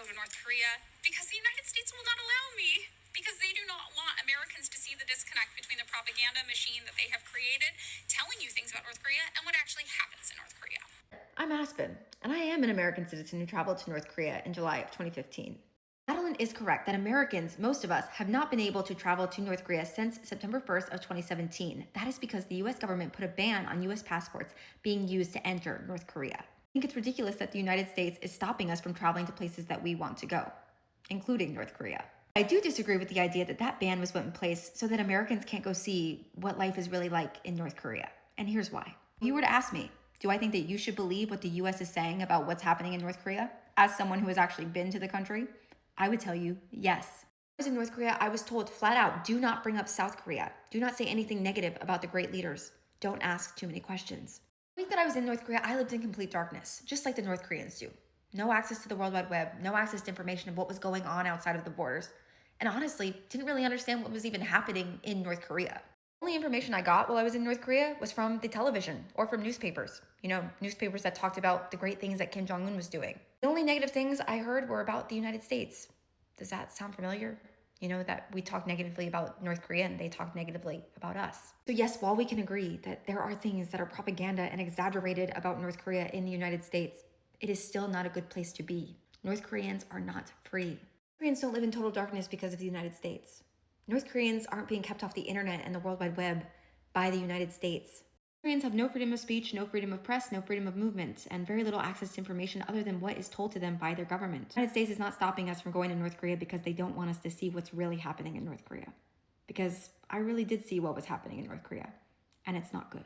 go to North Korea because the United States will not allow me. Because they do not want Americans to see the disconnect between the propaganda machine that they have created, telling you things about North Korea, and what actually happens in North Korea. I'm Aspen, and I am an American citizen who traveled to North Korea in July of 2015. Madeline is correct that Americans, most of us, have not been able to travel to North Korea since September 1st of 2017. That is because the US government put a ban on US passports being used to enter North Korea. I think it's ridiculous that the United States is stopping us from traveling to places that we want to go, including North Korea. I do disagree with the idea that that ban was put in place so that Americans can't go see what life is really like in North Korea. And here's why. If you were to ask me, do I think that you should believe what the US is saying about what's happening in North Korea, as someone who has actually been to the country? I would tell you yes. When I was in North Korea, I was told flat out, do not bring up South Korea. Do not say anything negative about the great leaders. Don't ask too many questions. The week that I was in North Korea, I lived in complete darkness, just like the North Koreans do. No access to the World Wide Web, no access to information of what was going on outside of the borders. And honestly, didn't really understand what was even happening in North Korea. The only information I got while I was in North Korea was from the television or from newspapers. Newspapers that talked about the great things that Kim Jong-un was doing. The only negative things I heard were about the United States. Does that sound familiar? That we talk negatively about North Korea and they talk negatively about us. So yes, while we can agree that there are things that are propaganda and exaggerated about North Korea in the United States, it is still not a good place to be. North Koreans are not free. Koreans don't live in total darkness because of the United States. North Koreans aren't being kept off the internet and the World Wide Web by the United States. Koreans have no freedom of speech, no freedom of press, no freedom of movement, and very little access to information other than what is told to them by their government. The United States is not stopping us from going to North Korea because they don't want us to see what's really happening in North Korea. Because I really did see what was happening in North Korea, and it's not good.